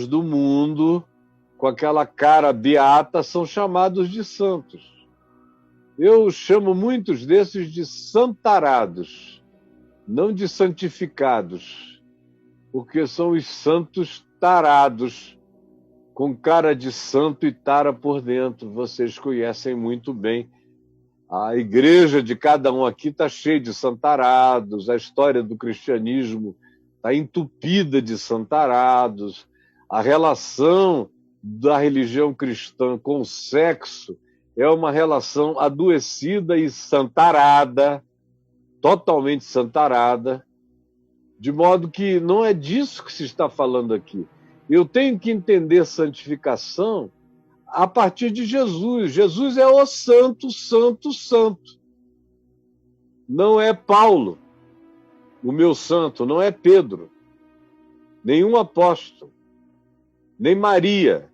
do mundo, com aquela cara beata, são chamados de santos. Eu chamo muitos desses de santarados, não de santificados, porque são os santos tarados, com cara de santo e tara por dentro. Vocês conhecem muito bem. A igreja de cada um aqui está cheia de santarados, a história do cristianismo está entupida de santarados, a relação da religião cristã com o sexo é uma relação adoecida e santarada, totalmente santarada, de modo que não é disso que se está falando aqui. Eu tenho que entender santificação a partir de Jesus. Jesus é o santo, santo, santo. Não é Paulo, o meu santo, não é Pedro, nenhum apóstolo, nem Maria,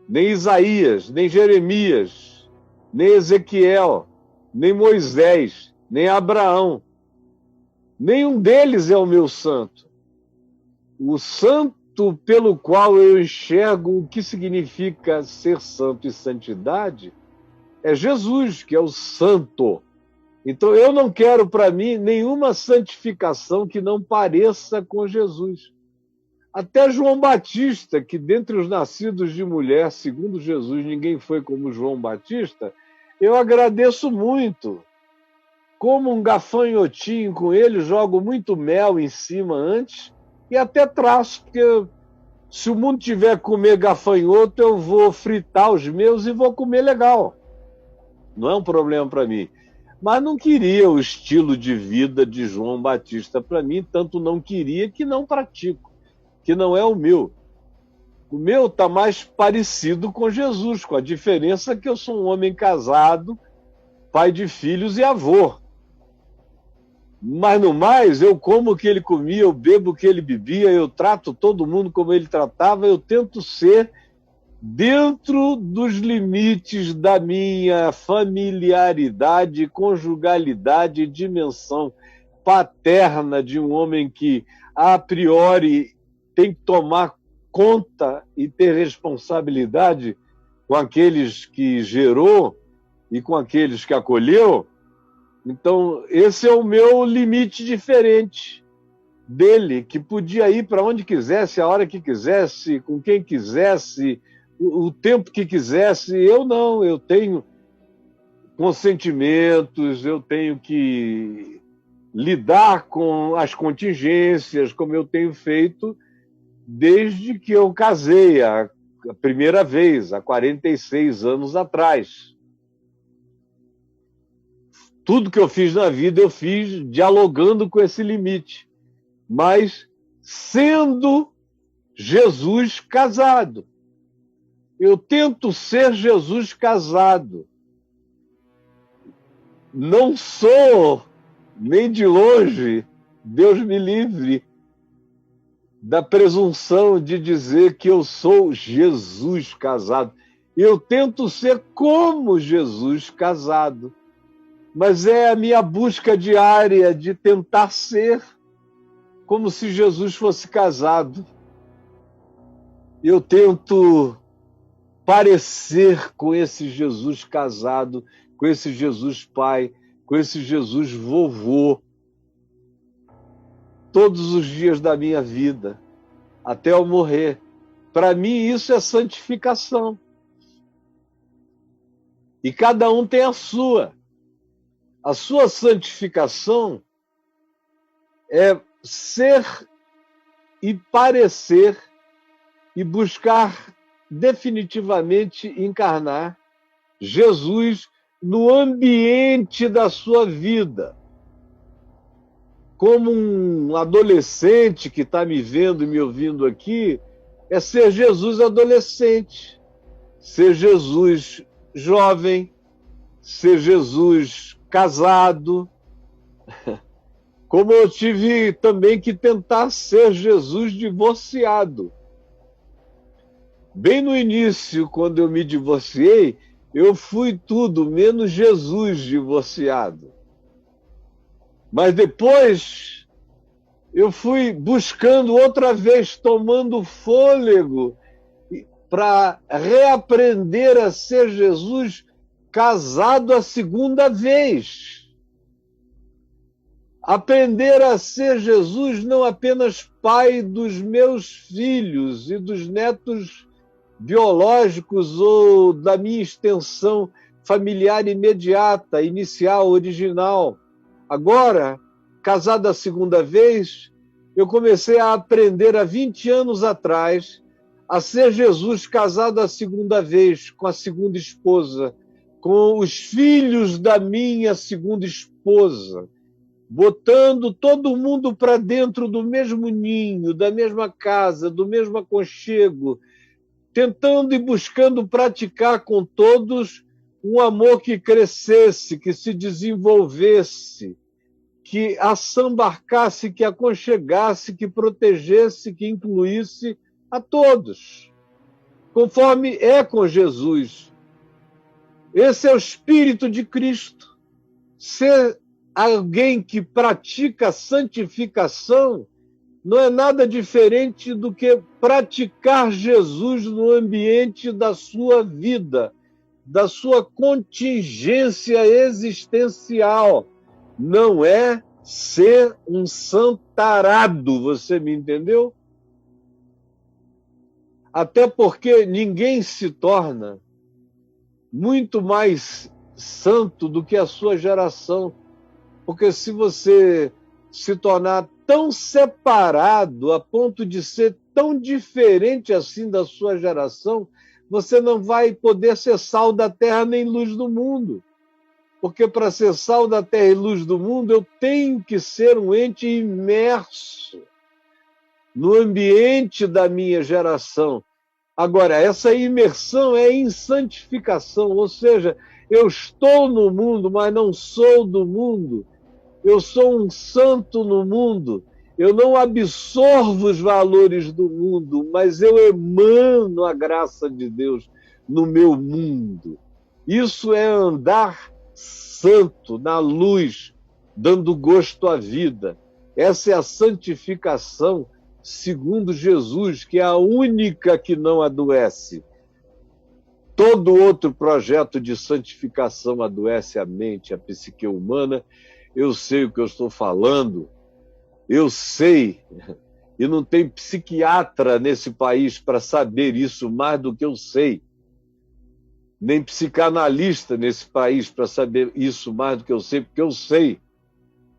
nem Isaías, nem Jeremias, nem Ezequiel, nem Moisés, nem Abraão. Nenhum deles é o meu santo. O santo pelo qual eu enxergo o que significa ser santo e santidade é Jesus, que é o santo. Então eu não quero para mim nenhuma santificação que não pareça com Jesus. Até João Batista, que dentre os nascidos de mulher, segundo Jesus, ninguém foi como João Batista, eu agradeço muito. Como um gafanhotinho com ele, jogo muito mel em cima antes e até traço, porque se o mundo tiver que comer gafanhoto, eu vou fritar os meus e vou comer legal. Não é um problema para mim. Mas não queria o estilo de vida de João Batista para mim, tanto não queria que não pratico, que não é o meu. O meu está mais parecido com Jesus, com a diferença que eu sou um homem casado, pai de filhos e avô. Mas no mais, eu como o que ele comia, eu bebo o que ele bebia, eu trato todo mundo como ele tratava, eu tento ser dentro dos limites da minha familiaridade, conjugalidade, dimensão paterna de um homem que, a priori, tem que tomar conta e ter responsabilidade com aqueles que gerou e com aqueles que acolheu. Então, esse é o meu limite diferente dele, que podia ir para onde quisesse, a hora que quisesse, com quem quisesse, o tempo que quisesse. Eu não, eu tenho consentimentos, eu tenho que lidar com as contingências, como eu tenho feito desde que eu casei a primeira vez, há 46 anos atrás. Tudo que eu fiz na vida, eu fiz dialogando com esse limite, mas sendo Jesus casado. Eu tento ser Jesus casado. Não sou, nem de longe, Deus me livre, da presunção de dizer que eu sou Jesus casado. Eu tento ser como Jesus casado. Mas é a minha busca diária de tentar ser como se Jesus fosse casado. Eu tento parecer com esse Jesus casado, com esse Jesus pai, com esse Jesus vovô, todos os dias da minha vida, até eu morrer. Para mim, isso é santificação. E cada um tem a sua. A sua santificação é ser e parecer e buscar definitivamente encarnar Jesus no ambiente da sua vida. Como um adolescente que está me vendo e me ouvindo aqui, é ser Jesus adolescente, ser Jesus jovem, ser Jesus casado, como eu tive também que tentar ser Jesus divorciado. Bem no início, quando eu me divorciei, eu fui tudo menos Jesus divorciado. Mas depois eu fui buscando outra vez, tomando fôlego, para reaprender a ser Jesus casado a segunda vez. Aprender a ser Jesus não apenas pai dos meus filhos e dos netos biológicos ou da minha extensão familiar imediata, inicial, original. Agora, casado a segunda vez, eu comecei a aprender há 20 anos atrás a ser Jesus casado a segunda vez com a segunda esposa, com os filhos da minha segunda esposa, botando todo mundo para dentro do mesmo ninho, da mesma casa, do mesmo aconchego, tentando e buscando praticar com todos um amor que crescesse, que se desenvolvesse, que assambarcasse, que aconchegasse, que protegesse, que incluísse a todos, conforme é com Jesus. Esse é o Espírito de Cristo. Ser alguém que pratica santificação não é nada diferente do que praticar Jesus no ambiente da sua vida, da sua contingência existencial. Não é ser um santarado, você me entendeu? Até porque ninguém se torna muito mais santo do que a sua geração. Porque se você se tornar tão separado a ponto de ser tão diferente assim da sua geração, você não vai poder ser sal da terra nem luz do mundo. Porque para ser sal da terra e luz do mundo, eu tenho que ser um ente imerso no ambiente da minha geração. Agora, essa imersão é em santificação, ou seja, eu estou no mundo, mas não sou do mundo. Eu sou um santo no mundo. Eu não absorvo os valores do mundo, mas eu emano a graça de Deus no meu mundo. Isso é andar santo, na luz, dando gosto à vida. Essa é a santificação segundo Jesus, que é a única que não adoece. Todo outro projeto de santificação adoece a mente, a psique humana. Eu sei o que eu estou falando, eu sei, e não tem psiquiatra nesse país para saber isso mais do que eu sei, nem psicanalista nesse país para saber isso mais do que eu sei, porque eu sei.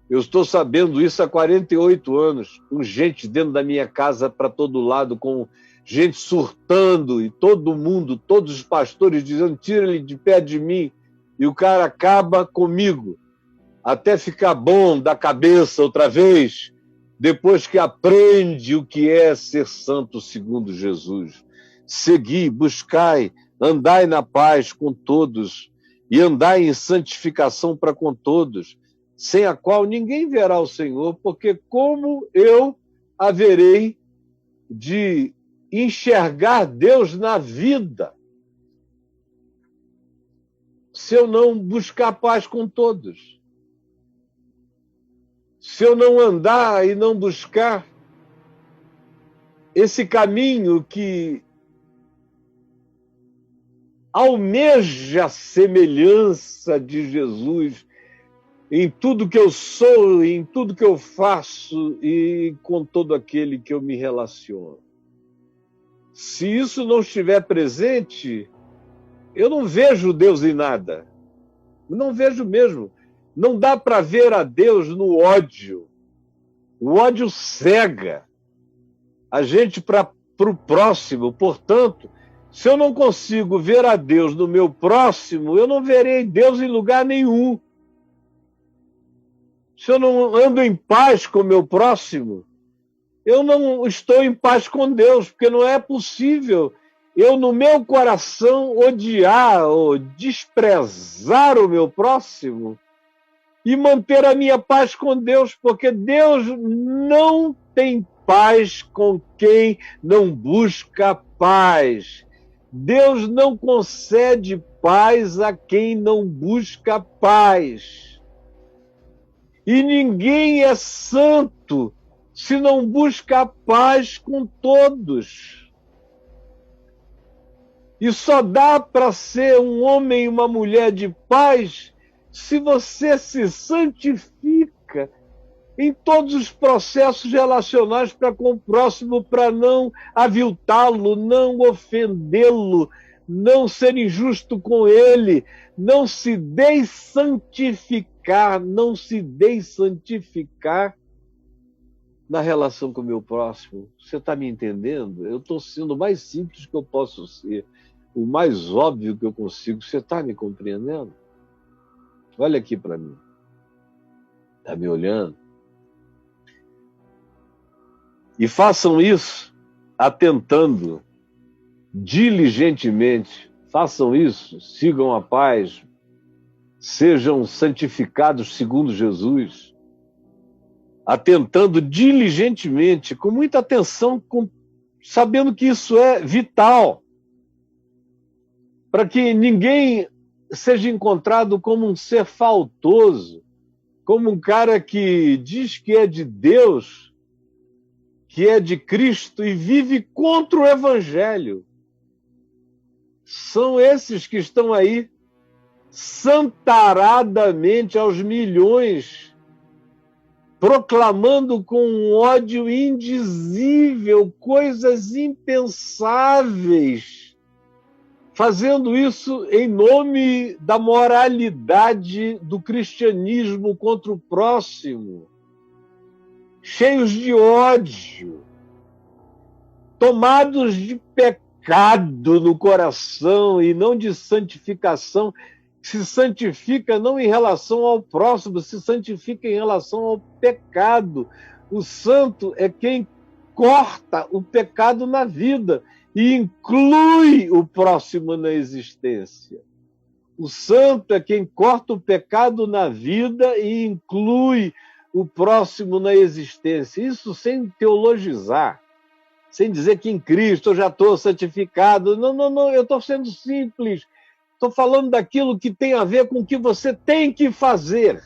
Eu estou sabendo isso há 48 anos, com gente dentro da minha casa para todo lado, com gente surtando, e todo mundo, todos os pastores dizendo, tira ele de pé de mim, e o cara acaba comigo, até ficar bom da cabeça outra vez, depois que aprende o que é ser santo segundo Jesus. Segui, buscai, andai na paz com todos, e andai em santificação para com todos, sem a qual ninguém verá o Senhor, porque como eu haverei de enxergar Deus na vida se eu não buscar paz com todos? Se eu não andar e não buscar esse caminho que almeja a semelhança de Jesus em tudo que eu sou, em tudo que eu faço e com todo aquele que eu me relaciono. Se isso não estiver presente, eu não vejo Deus em nada. Não vejo mesmo. Não dá para ver a Deus no ódio. O ódio cega a gente para o próximo. Portanto, se eu não consigo ver a Deus no meu próximo, eu não verei Deus em lugar nenhum. Se eu não ando em paz com o meu próximo, eu não estou em paz com Deus, porque não é possível eu, no meu coração, odiar ou desprezar o meu próximo e manter a minha paz com Deus, porque Deus não tem paz com quem não busca paz. Deus não concede paz a quem não busca paz. E ninguém é santo se não busca a paz com todos? E só dá para ser um homem e uma mulher de paz se você se santifica em todos os processos relacionais para com o próximo, para não aviltá-lo, não ofendê-lo, não ser injusto com ele, não se dessantificar, não se dessantificar na relação com o meu próximo. Você está me entendendo? Eu estou sendo o mais simples que eu posso ser, o mais óbvio que eu consigo. Você está me compreendendo? Olha aqui para mim. Está me olhando? E façam isso atentando diligentemente. Façam isso, sigam a paz, sejam santificados segundo Jesus, atentando diligentemente, com muita atenção, sabendo que isso é vital, para que ninguém seja encontrado como um ser faltoso, como um cara que diz que é de Deus, que é de Cristo e vive contra o Evangelho. São esses que estão aí santaradamente aos milhões, proclamando com um ódio indizível coisas impensáveis, fazendo isso em nome da moralidade do cristianismo contra o próximo, cheios de ódio, tomados de pecado no coração e não de santificação. Se santifica não em relação ao próximo, se santifica em relação ao pecado. O santo é quem corta o pecado na vida e inclui o próximo na existência. O santo é quem corta o pecado na vida e inclui o próximo na existência. Isso sem teologizar, sem dizer que em Cristo eu já estou santificado. Não, eu estou sendo simples. Estou falando daquilo que tem a ver com o que você tem que fazer.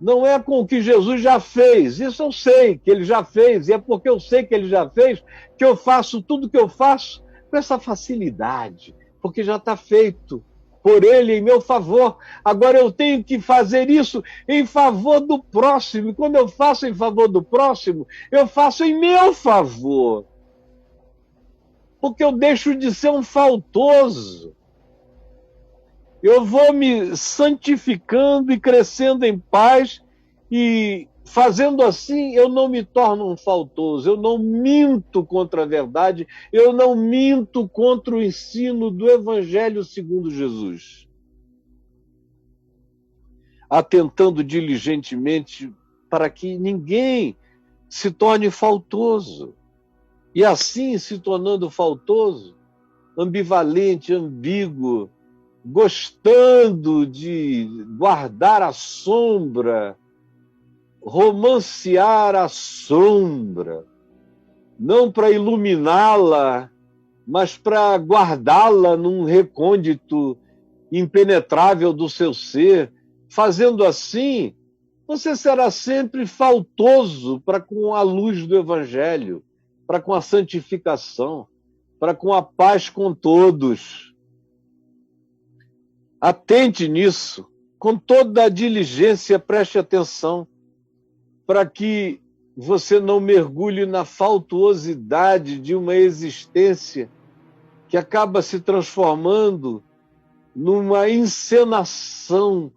Não é com o que Jesus já fez. Isso eu sei que ele já fez, e é porque eu sei que ele já fez que eu faço tudo que eu faço com essa facilidade, porque já está feito por ele em meu favor. Agora eu tenho que fazer isso em favor do próximo. E quando eu faço em favor do próximo, eu faço em meu favor. Porque eu deixo de ser um faltoso. Eu vou me santificando e crescendo em paz, e fazendo assim eu não me torno um faltoso, eu não minto contra a verdade, eu não minto contra o ensino do Evangelho segundo Jesus. Atentando diligentemente para que ninguém se torne faltoso. E assim, se tornando faltoso, ambivalente, ambíguo, gostando de guardar a sombra, romancear a sombra, não para iluminá-la, mas para guardá-la num recôndito impenetrável do seu ser. Fazendo assim, você será sempre faltoso para com a luz do Evangelho, para com a santificação, para com a paz com todos. Atente nisso, com toda a diligência, preste atenção, para que você não mergulhe na faltuosidade de uma existência que acaba se transformando numa encenação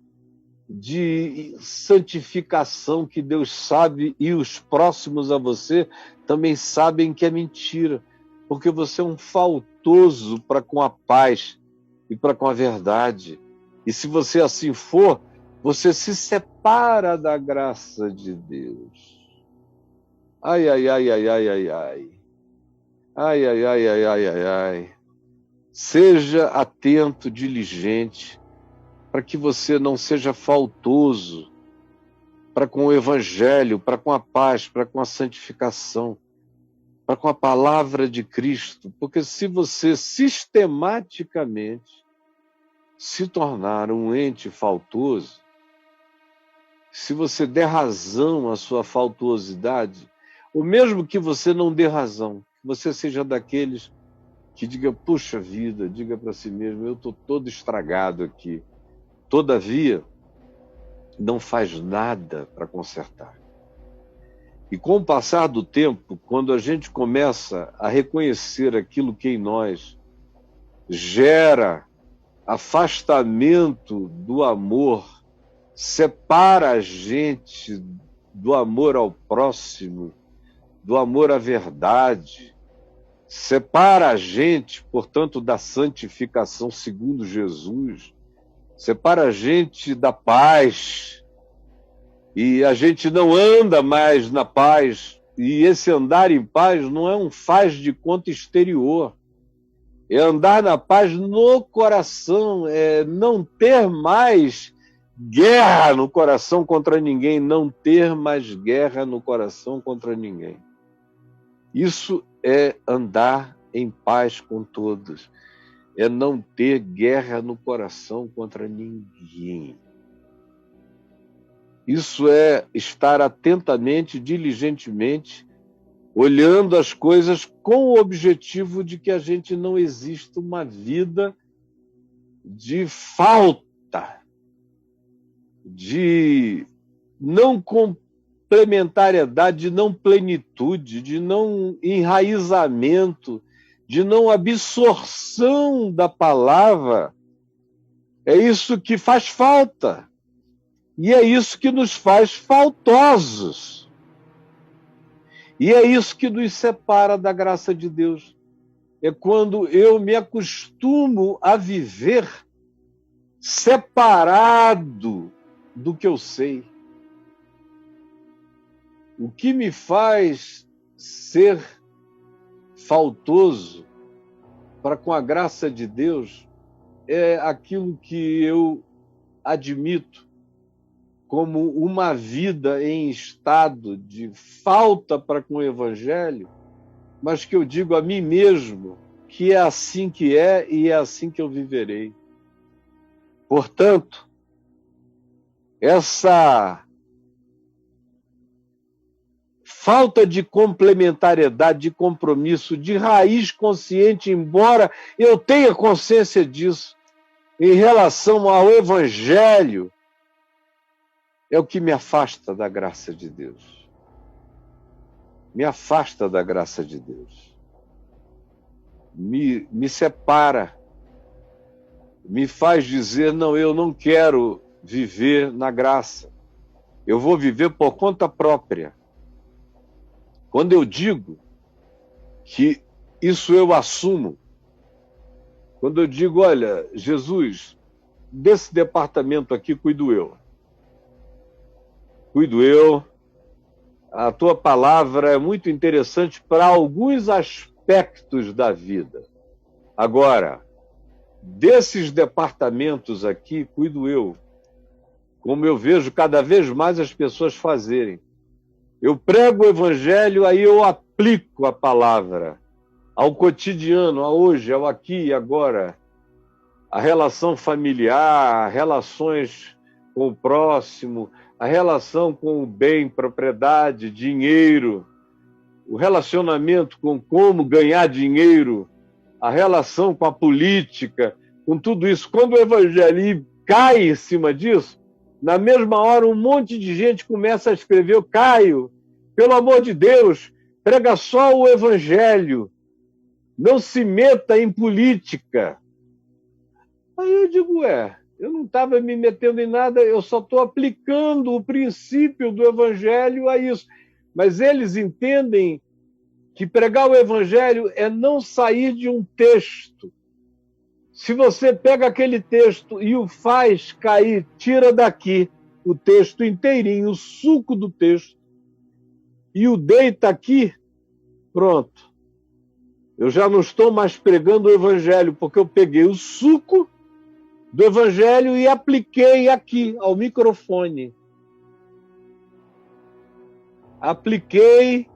de santificação que Deus sabe e os próximos a você também sabem que é mentira, porque você é um faltoso para com a paz e para com a verdade. E se você assim for, você se separa da graça de Deus. Ai, ai, ai, ai, ai, ai, ai. Ai, ai, ai, ai, ai, ai, ai. Seja atento, diligente, para que você não seja faltoso para com o Evangelho, para com a paz, para com a santificação, para com a palavra de Cristo. Porque se você sistematicamente se tornar um ente faltoso, se você der razão à sua faltuosidade, ou mesmo que você não dê razão, que você seja daqueles que diga, puxa vida, diga para si mesmo, eu estou todo estragado aqui. Todavia, não faz nada para consertar. E com o passar do tempo, quando a gente começa a reconhecer aquilo que em nós gera afastamento do amor, separa a gente do amor ao próximo, do amor à verdade, separa a gente, portanto, da santificação segundo Jesus, separa a gente da paz, e a gente não anda mais na paz, e esse andar em paz não é um faz de conta exterior, é andar na paz no coração, é não ter mais guerra no coração contra ninguém, não ter mais guerra no coração contra ninguém. Isso é andar em paz com todos, é não ter guerra no coração contra ninguém. Isso é estar atentamente, diligentemente, olhando as coisas com o objetivo de que a gente não exista uma vida de falta, de não complementariedade, de não plenitude, de não enraizamento, de não absorção da palavra. É isso que faz falta. E é isso que nos faz faltosos. E é isso que nos separa da graça de Deus. É quando eu me acostumo a viver separado do que eu sei. O que me faz ser faltoso para com a graça de Deus é aquilo que eu admito como uma vida em estado de falta para com o Evangelho, mas que eu digo a mim mesmo que é assim que é e é assim que eu viverei. Portanto, essa falta de complementariedade, de compromisso, de raiz consciente, embora eu tenha consciência disso, em relação ao Evangelho, é o que me afasta da graça de Deus. Me afasta da graça de Deus. Me separa. Me faz dizer, não, eu não quero viver na graça. Eu vou viver por conta própria. Quando eu digo que isso eu assumo, quando eu digo, olha, Jesus, desse departamento aqui cuido eu. Cuido eu. A tua palavra é muito interessante para alguns aspectos da vida. Agora, desses departamentos aqui, cuido eu. Como eu vejo cada vez mais as pessoas fazerem. Eu prego o Evangelho, aí eu aplico a palavra ao cotidiano, a hoje, ao aqui e agora. A relação familiar, relações com o próximo, a relação com o bem, propriedade, dinheiro, o relacionamento com como ganhar dinheiro, a relação com a política, com tudo isso. Quando o Evangelho cai em cima disso, na mesma hora um monte de gente começa a escrever, Caio, pelo amor de Deus, prega só o Evangelho, não se meta em política. Aí eu digo, eu não estava me metendo em nada, eu só estou aplicando o princípio do Evangelho a isso. Mas eles entendem que pregar o Evangelho é não sair de um texto. Se você pega aquele texto e o faz cair, tira daqui o texto inteirinho, o suco do texto, e o deita aqui, pronto. Eu já não estou mais pregando o Evangelho, porque eu peguei o suco do Evangelho e apliquei aqui, ao microfone. Apliquei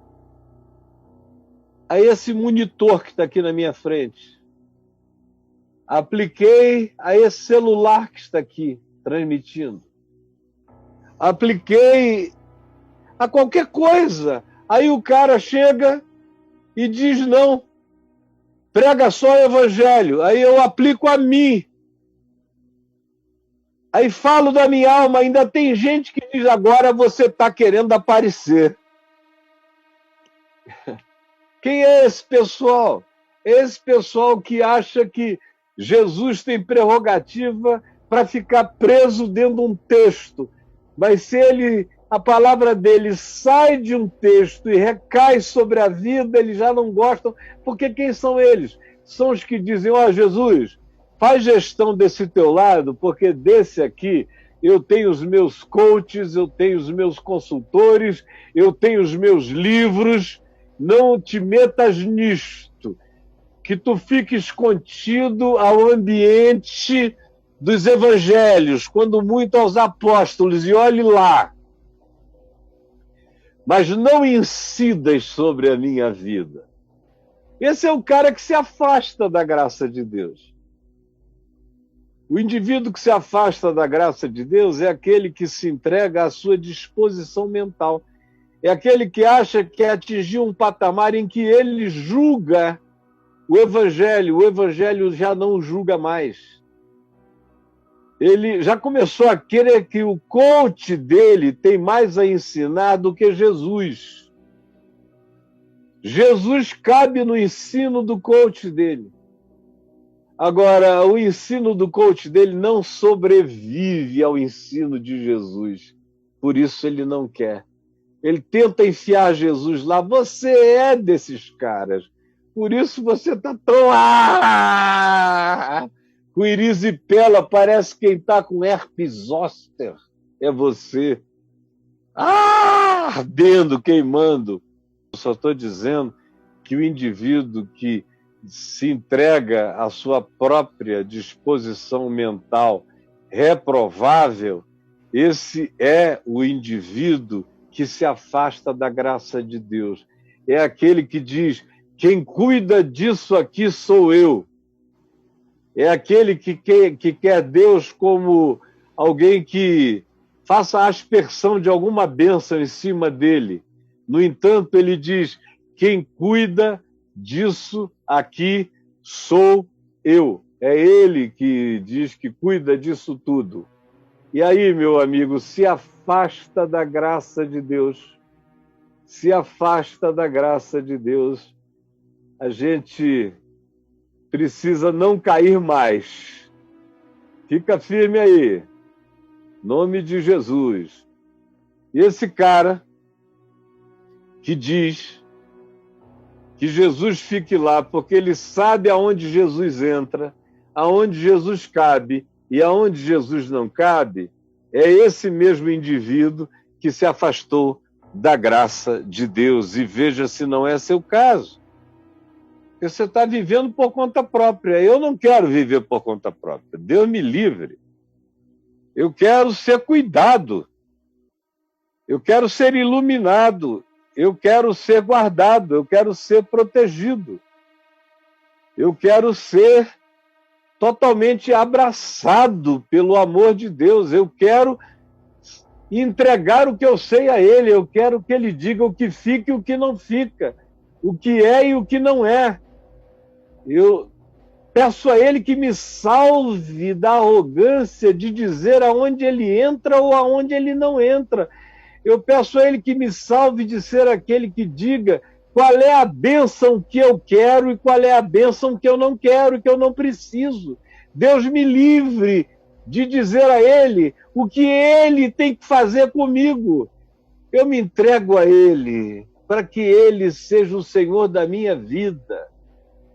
a esse monitor que está aqui na minha frente. Apliquei a esse celular que está aqui, transmitindo. apliquei a qualquer coisa. Aí o cara chega e diz não, prega só o evangelho. Aí eu aplico a mim. Aí falo da minha alma, ainda tem gente que diz agora você está querendo aparecer. Quem é esse pessoal? Esse pessoal que acha que Jesus tem prerrogativa para ficar preso dentro de um texto. Mas se a palavra dele sai de um texto e recai sobre a vida, eles já não gostam. Porque quem são eles? São os que dizem, ó, Jesus, faz gestão desse teu lado, porque desse aqui eu tenho os meus coaches, eu tenho os meus consultores, eu tenho os meus livros, não te metas nisto, que tu fiques contido ao ambiente dos evangelhos, quando muito aos apóstolos, e olhe lá. Mas não incidas sobre a minha vida. Esse é o cara que se afasta da graça de Deus. O indivíduo que se afasta da graça de Deus é aquele que se entrega à sua disposição mental. É aquele que acha que atingiu um patamar em que ele julga o evangelho já não julga mais. Ele já começou a querer que o coach dele tem mais a ensinar do que Jesus. Jesus cabe no ensino do coach dele. Agora, o ensino do coach dele não sobrevive ao ensino de Jesus. Por isso ele não quer. Ele tenta enfiar Jesus lá. Você é desses caras. Por isso você está tão... com erisipela, parece quem está com herpes zoster. É você. Ardendo, queimando. Eu só estou dizendo que o indivíduo que se entrega à sua própria disposição mental reprovável, esse é o indivíduo que se afasta da graça de Deus. É aquele que diz, quem cuida disso aqui sou eu. É aquele que quer Deus como alguém que faça a aspersão de alguma bênção em cima dele. No entanto, ele diz, quem cuida disso aqui sou eu. É ele que diz que cuida disso tudo. E aí, meu amigo, se afasta da graça de Deus. Se afasta da graça de Deus. A gente precisa não cair mais. Fica firme aí. Nome de Jesus. E esse cara que diz que Jesus fique lá, porque ele sabe aonde Jesus entra, aonde Jesus cabe e aonde Jesus não cabe, é esse mesmo indivíduo que se afastou da graça de Deus. E veja se não é seu caso. Porque você está vivendo por conta própria. Eu não quero viver por conta própria. Deus me livre. Eu quero ser cuidado. Eu quero ser iluminado. Eu quero ser guardado. Eu quero ser protegido. Eu quero ser totalmente abraçado pelo amor de Deus. Eu quero entregar o que eu sei a Ele. Eu quero que Ele diga o que fica e o que não fica. O que é e o que não é. Eu peço a Ele que me salve da arrogância de dizer aonde Ele entra ou aonde Ele não entra. Eu peço a Ele que me salve de ser aquele que diga qual é a bênção que eu quero e qual é a bênção que eu não quero e que eu não preciso. Deus me livre de dizer a Ele o que Ele tem que fazer comigo. Eu me entrego a Ele para que Ele seja o Senhor da minha vida,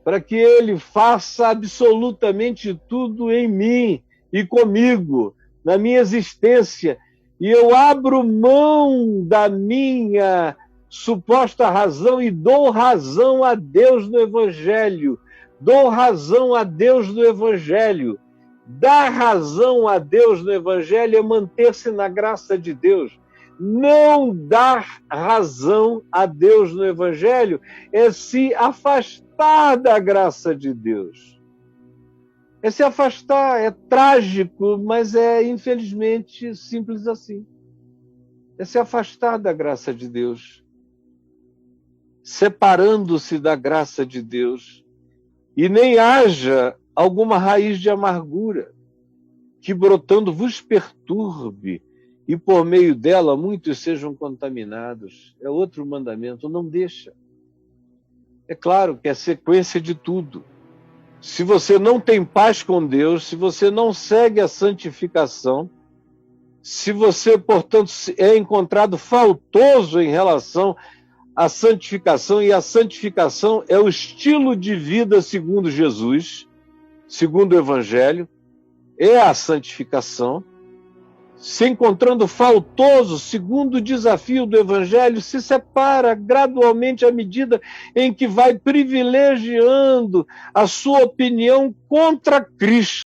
para que Ele faça absolutamente tudo em mim e comigo, na minha existência. E eu abro mão da minha suposta razão e dou razão a Deus no Evangelho. Dou razão a Deus no Evangelho. Dar razão a Deus no Evangelho é manter-se na graça de Deus. Não dar razão a Deus no Evangelho é se afastar da graça de Deus. É se afastar, é trágico, mas é infelizmente simples assim. é se afastar da graça de Deus, separando-se da graça de Deus, e nem haja alguma raiz de amargura que brotando vos perturbe, e por meio dela muitos sejam contaminados. É outro mandamento, não deixa. É claro que é sequência de tudo. Se você não tem paz com Deus, se você não segue a santificação, se você, portanto, é encontrado faltoso em relação à santificação, e a santificação é o estilo de vida segundo Jesus, segundo o Evangelho, é a santificação. Se encontrando faltoso, segundo o desafio do Evangelho, se separa gradualmente à medida em que vai privilegiando a sua opinião contra Cristo.